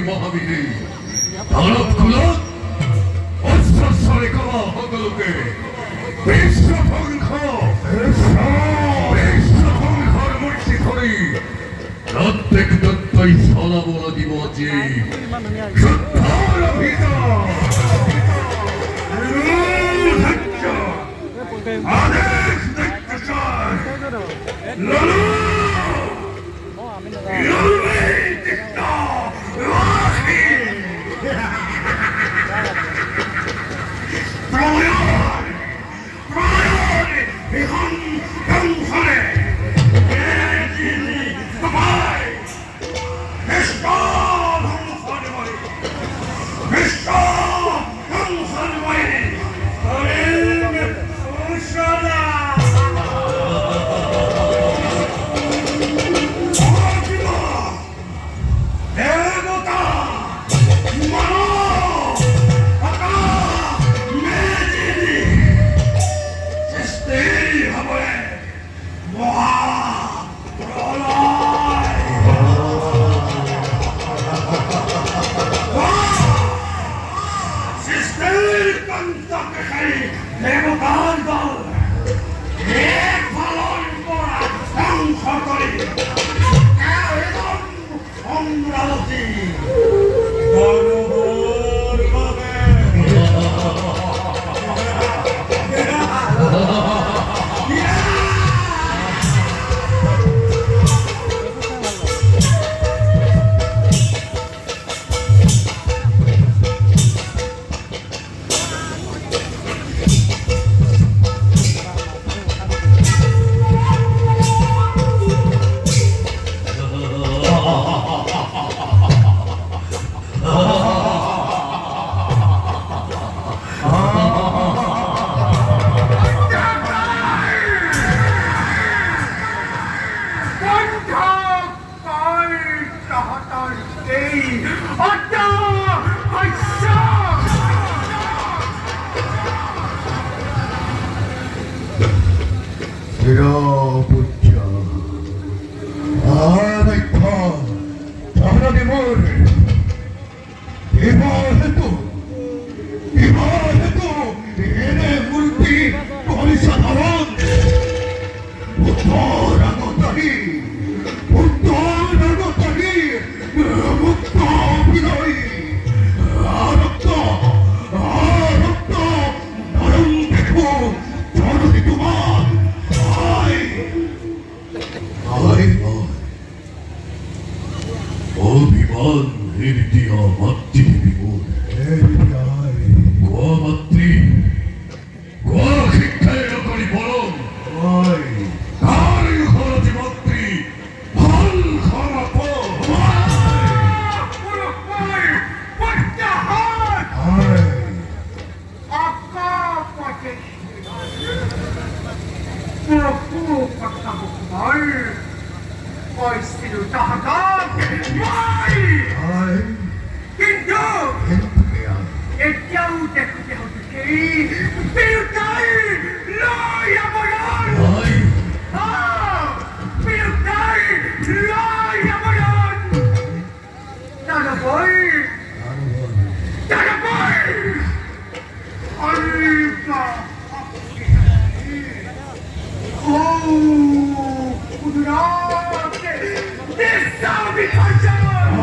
Mother, 더럽구나. 어서 소리가 허거게 비싸방커를 물시거리 너때 그것도이 서나보나 디버지 그 더럽이다. 안에 그것도사 너는 열매 뜯다 들어보자. 아나이파 하나님을 이봐해도 얘네 물비 벌사나원 못도라고 따리 너무 떠비너이 아랍다 나랑 백호 저러니구만. 어비만 헤리디아 맞디비고 헤리디아이 과 맞디 과 킥타이로 거리 보롱 나를 걸어지 맞디 한 가라포 아까 빠졌지. 꾹꾹 박사고 말 얼씨를 다하다 말 긴도 애껴우 대꾸대 어떻게 비웃다이 러야버연 비웃다이 러야버연 나라벌 얼마 오 부드럽게 내 싸움이 가잖아.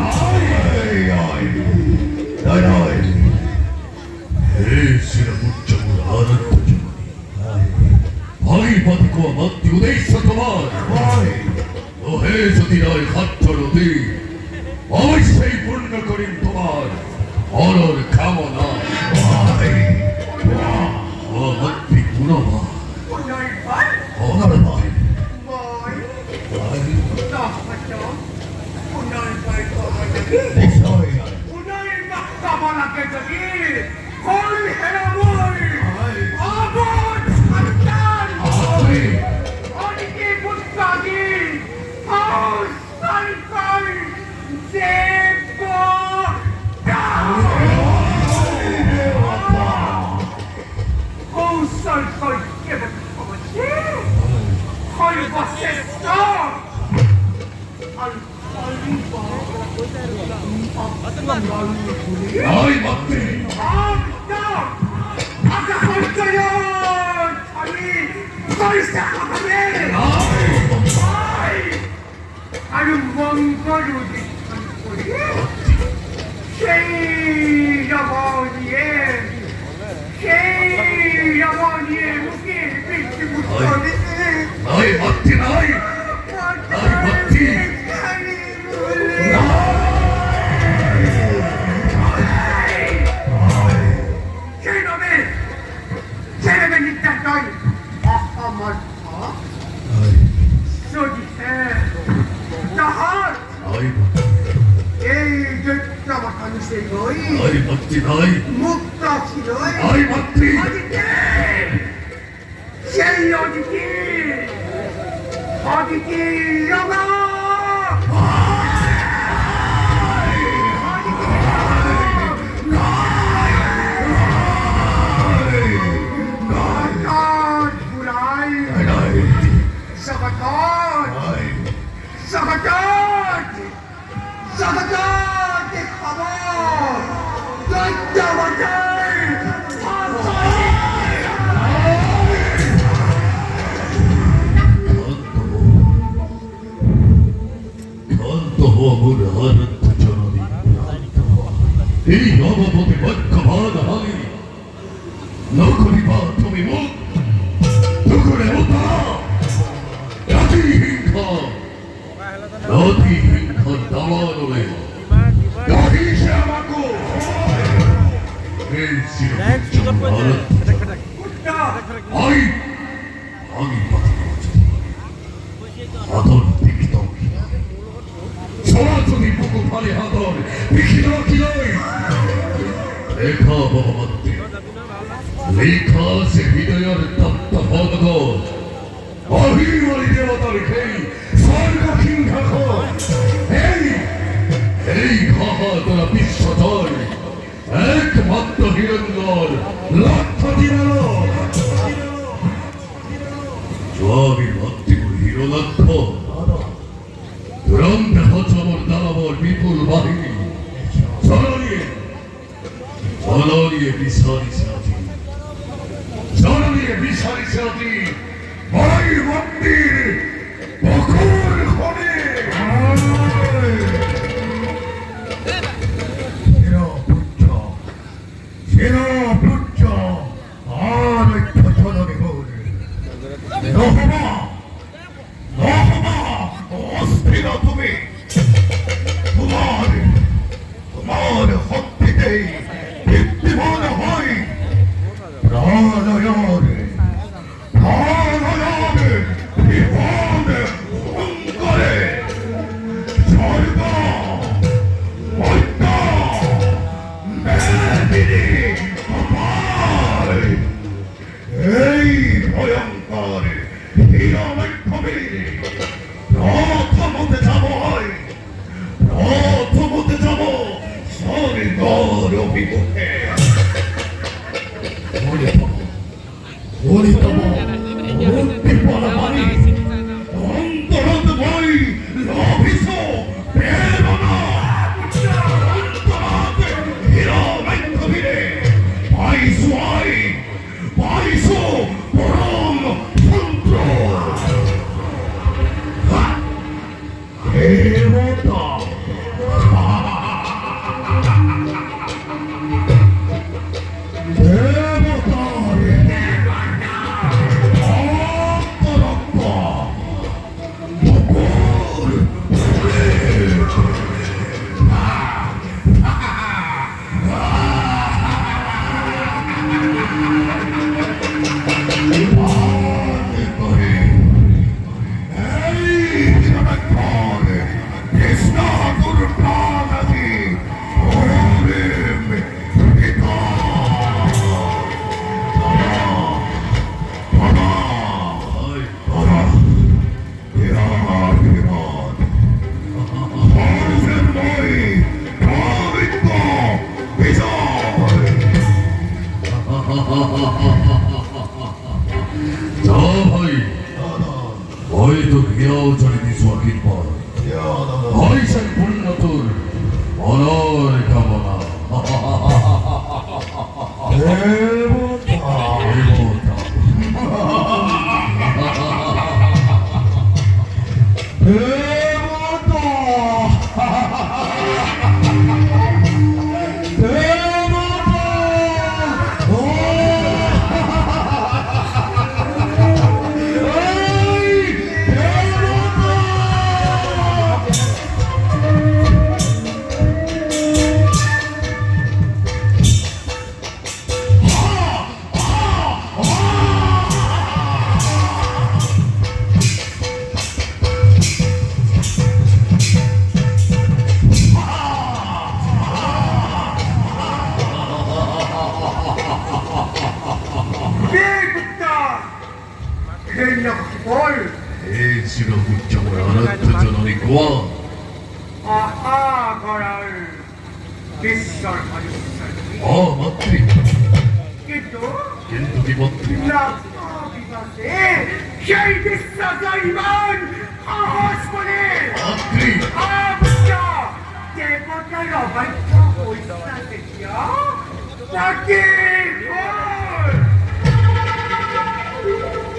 나라이 해시라 묵정을 알았더니 바위 받고 맞디고 내 있었더만 너 해서 니라이 핫터로디 어이세이 불능거림 도만 얼어를 감어나 맞디 구나마 오늘 말 나를 말 나왔죠. 오늘 말 거기 내 사이야 오늘 막 까만하게 저기 걸해라물 아본 잠깐 어디게 못가기 아우 쌀쌀 제거 어우 쌀쌀 깨버린 거지 헐벗었어. I মাতৃ আরে মঙ্গল সেই রমণীর মুখে বৃষ্টি আই মাতৃ নাই আই মাতৃ আই মাতৃ নাই মুক্ত ছিল আই মাতৃ সেই অদিতি অদিতি এই নবপতি বক্ষভাগ হানি নকরিবা তুমি মুখ দুকুরে উঠা রাতি হিংসা দাওয়ানলে দাহিসে আমাকো এই শিরোপঞ্চম ভারত আই আমি কথা বলছি আদর বিকিত সরাসরি বুকু ফালে আদর বিকিত কি নয় লেখা ভগবতী লেখা সে হৃদয়ের তপ্ত ভগত অহিমারি দেবতার খেই স্বর্গ কিংঘাখ এই ঘাহা তোরা বিশ্বজয় একমাত্র হিরণ্যর লক্ষ দিনাল জবাবি ভক্তিপুর হিরোলক্ষ দুরন্ত হচমর দানবর বিপুল বাহিনী জননীয় বিশারি সাথী জননীয় বিশারি সাথী বড়াই মন্দির বকুর খনে সেনাপুত্র আর জননী হল নহবা নহবা অস্থির তুমি তোমার শক্তিতেই দীপ্তিমান হয় প্রাণয়নে প্রাণয়নে বিপদে অঙ্গরে স্বর্গ মধ্য মেদিনী অপার এই ভয়ঙ্কর হিরণ্যবীর প্রথমতে যাব হয় প্রথমতে যাব স্বর্গর অভিমুখে হরিতম উদ্দীপন বাণী অন্তরত বই লভিস প্রেরণা অন্তরাতে হিরণ্যবীরে পাইছো আই পাইছো পরম তন্ত্র দেবতা হয়তো গিয়াও চলে দিস আকির পর হয়সেন পূর্ণতুর অনর কামনা 시로 국정을 알았던 전원이구와. 아하 거라을 빗살 하였으니 맞지. কিন্তু কিন্তু কি মন্ত্রী বিবাসে সেই বিশ্বাস ইমান সাহস করে মন্ত্রী দেবতার অবাধ্য পয়সা দেখিয়া তাকে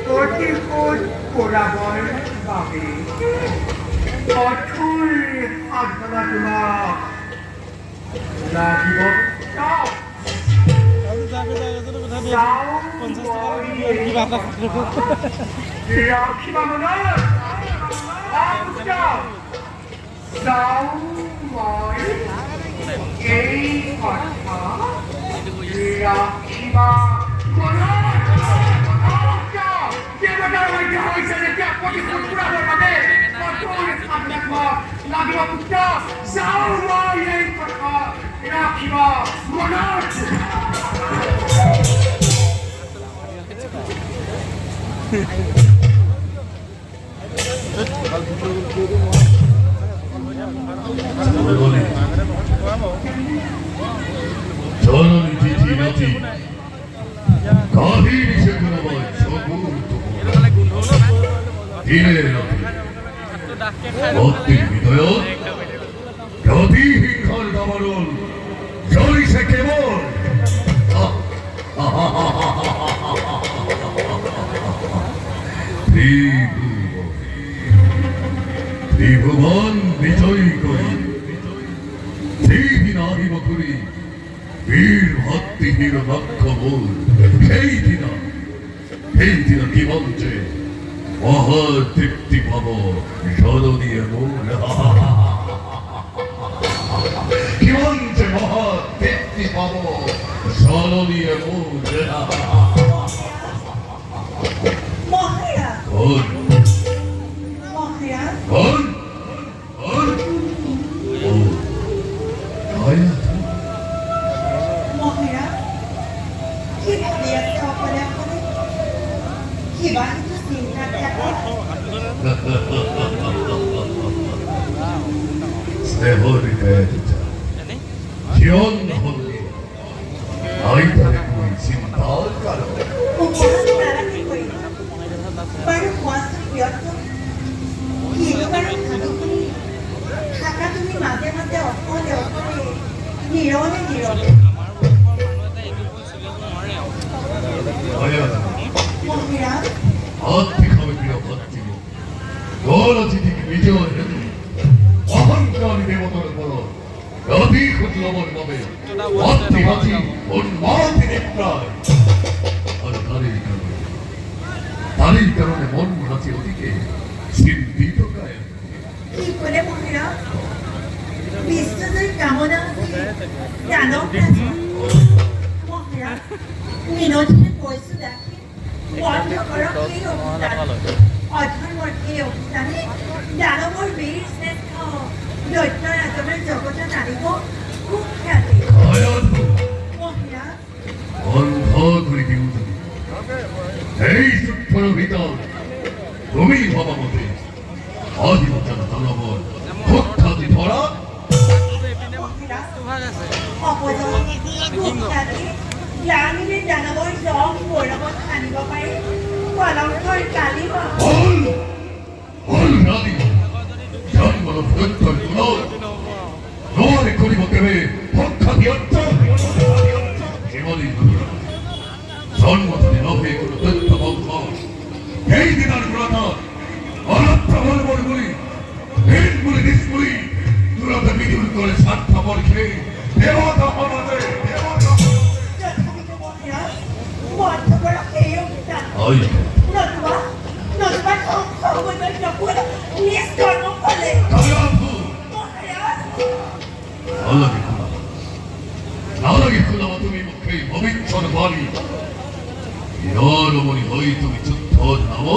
প্রতিশোধ করাবার বাবে কঠোর সাধনা তোমাক লাগিব রাখিবা মনে এই কথা রাখিবা মনে দেবতার মধ্যে হয়েছে যে প্রতিশোধ পুরানোর বাবে কঠোর সাধনা তোমাক লাগিব পুত্র যাও মই এই কথা রাখিবা মনে 전원이 지지나지 가히리 세그나와 저구르토 디네나 어때 믿어요? 여디 흰칼 담아놓은 저리새 깨볼 ত্রিভুবন বিজয়ী করি সেই নাহিব করি বীর ভক্তিহীন লক্ষ্যমূল সেই দিন কি মঞ্চে মহা তৃপ্তি পাব জননীয় মূল কি মঞ্চে মহা তৃপ্তি পাব জননীয় মূল মহারাজ কোন মহারাজ কোন কোন ও আয়া মহারাজ কি ভাবিয়াছে অকলে অকলে কিবা কিছু চিন্তা থাকে 세월이 되자 기원 혼리 아이들의 꿈이 진다을까로 উপহাস তারা কি করিল বাৰু কোৱাচোন ব্যৰ্থ কিনো বাৰু ভাবুকুনি থাকা তুমি মাজে মাজে অকলে অকলে নীৰৱে নীৰৱে 아야 মহাৰাজ 아티카의 비어 버티고 여러 지식이 미져해도 어항가리 되고도는 거로 어디 그들어버린 놈에 아티하지 온마한테 냅다 아주 다리 이까로네 뭔 하지 어디게 신비도가요 কি ক'লে মহাৰাজ বিশ্বজয়ী কামনা আছিল দানৱ ৰাজা মহাৰাজ মিনতিয়ে কৈছো দেখি বন্ধ কৰক এই অভিযান অধৰ্মৰ এই অভিযানে দানৱৰ বীৰ শ্ৰেষ্ঠ দৈত্য ৰাজনৰ জগতত আনিব সুখ্যাতি 아야도 মহাৰাজ 언더들이 비우더니 에이 슈퍼로 믿어 놈이 봐봐보세 어디 못하나 달라본 폭타지 더라 মহাৰাজ অপজয় সুখ্যাতি গ্লানিৰে দানৱৰ জং গৌৰৱত আনিব পাৰি কলংকৰ কালিব 나디 정말로 벽돌 끊어 너와의 거리고 때문에 폭타디였죠 기본이 전부터는 너의 그로 듣다 먹고 개인이 나를 불렀다 알았다 버리버리 낸물이 니스물이 누라다 미디울 거를 산타 버리게 대화다 하나들 대화다 বন্ধ কৰক এই অভিযান 아이 নতুবা নতুবা সময় নপৰে নিজ কৰ্ম ফলে 가야부 মহাৰাজ 나라게 그나마 tum이 목회의 법인처럼 말이 여러분이 너희 tum이 더 나못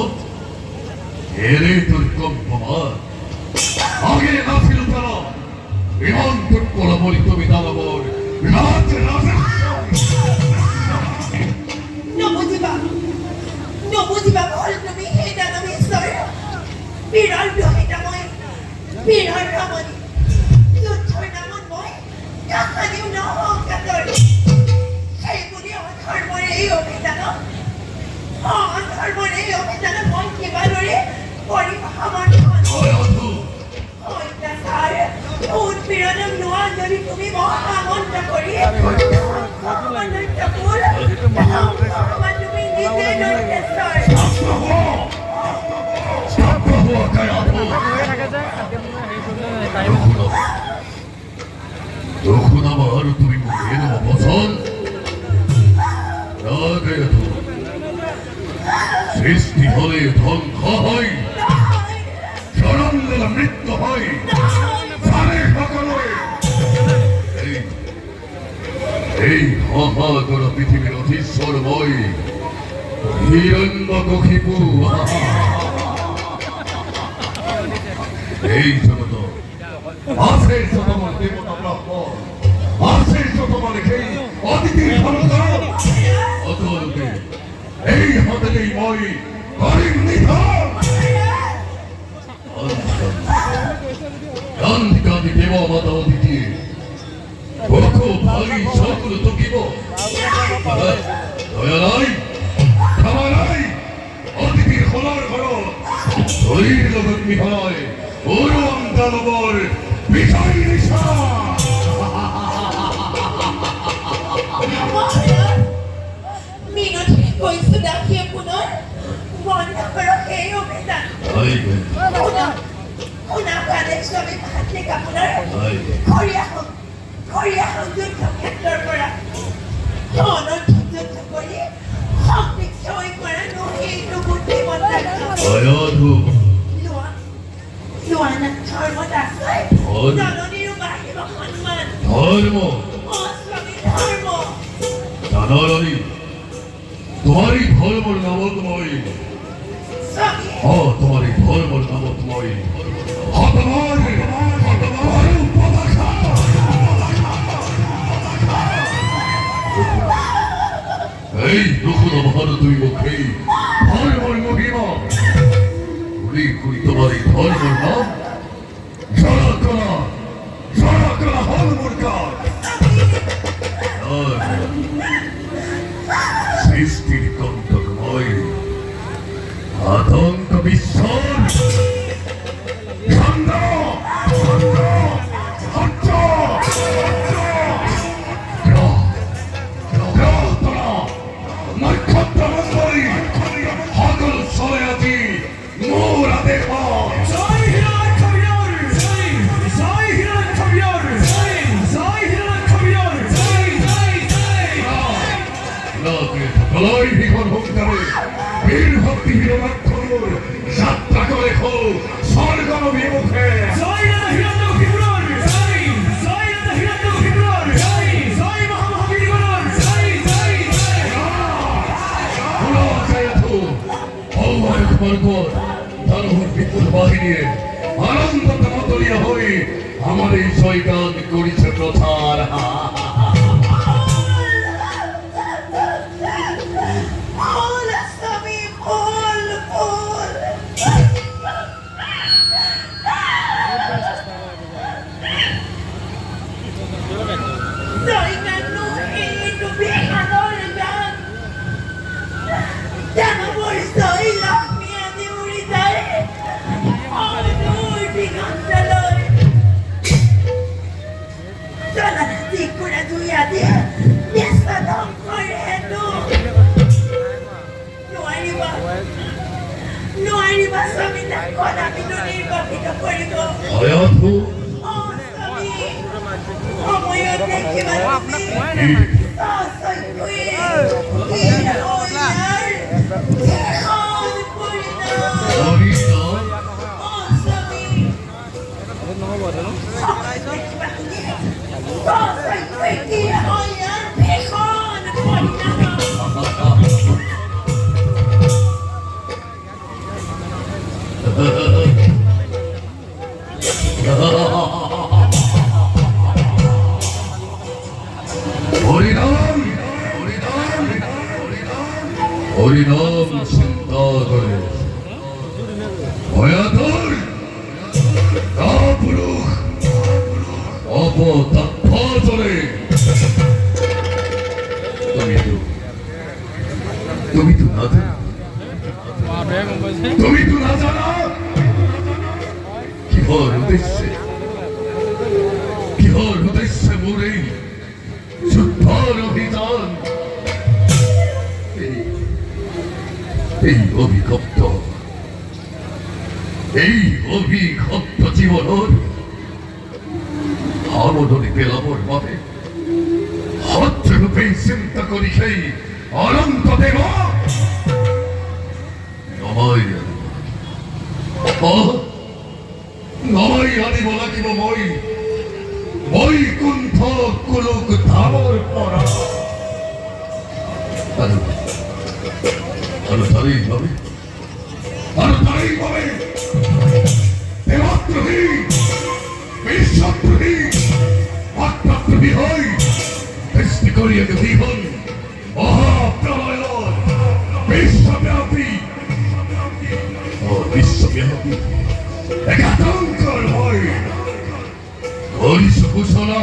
예를 껌퍼만 악의 나시는 따라 이만 듣고라 머리 tum이 나가버리 라트 নবুজিবা নবুজিবা ভুল তুমি সেই দানৱ ঈশ্বৰ যদি তুমি মহামন্ত্র করি ভগবানের চকুর ভগবান তুমি নিজে নৈকেশ্বর তখন আমার তুমি মুখে দেওয়া বচন রাগে সৃষ্টি হলে ধ্বংস হয় জনন্দন মৃত্যু হয় প্রাণে সকলে এই হাহাকার পৃথিবীর অধীশ্বরময় হিরণ্যকশিপু এই জগৎ আছে শতমান দেবতা ব্রাহ্মণ আছে শতমান সেই অতিথি ক্ষমতা অতলকে এই হাতে এই মই করিম নিধন গান্ধী গান্ধী দেব মাতা অতিথি বক ভারী সকল তকিব দয়া নাই ক্ষমা নাই অতিথির হলার ঘর শরীর জগৎ মিহায় ওরম দানবর বিষয় নিশা মিনতি কৈছো দেখিয়ে পুনৰ বন্ধ কৰক এই অভিযান শুনা কাৰণে স্বামী ভাতৃক আপোনাৰ খৰিয়া যুদ্ধ ক্ষেত্ৰৰ পৰা অনৰ্থ যুদ্ধ কৰি শক্তিক জয় কৰা সেইটো বুদ্ধিমত্তাৰ লোৱা না ধৰ্মত আছে জননীৰ বাহিব সন্মান ধর্ম স্বামী ধৰ্ম জানারানি তোমারই ধর্মর নামতময় স্বামী তোমারই ধর্মর নামতময় হতমান এই রুকুন ভারত দুই মুখে ধর্মর মহিমা উনি করি তোমারই ধর্মর নাম জড়কলা হলমুর কাজ সৃষ্টির কণ্ঠকময় আতঙ্ক বিস্ময় ছন্দ নক্ষত্র মন্ডলী সকল চলে আছি মোর আদেশ গলায় বিঘন হোমকারে বীর ভক্তি হিরণাক্ষর যাত্রা করে খো স্বর্গম বিমুখে আনন্দ মতলিয়া হয়ে আমার এই জয়গান করিছে প্রচার হরিনাম চিন্তা করে ভয়াধর কাপুরুষ অপতৎপরে তুমি তো না তুমি তো না জানো কিহর উদ্দেশ্যে মহান অভিযান এই অভিক্ষপ্ত জীবনের আমোদনে পেলামর বাবে হত্যরূপে চিন্তা করি সেই অনন্ত দেব নমাই আনিব লাগিব মই কুণ্ঠ কুলুক ধামৰ পৰা আৰু তাৰেই ভাবে দেৱদ্ৰোহী বিশ্বদ্ৰোহী আত্মদ্ৰোহী হৈ সৃষ্টি কৰি এক জীৱন মহাপ্ৰলয়ৰ বিশ্বব্যাপী এক আতংকৰ ভয় কৰিছো ঘোষণা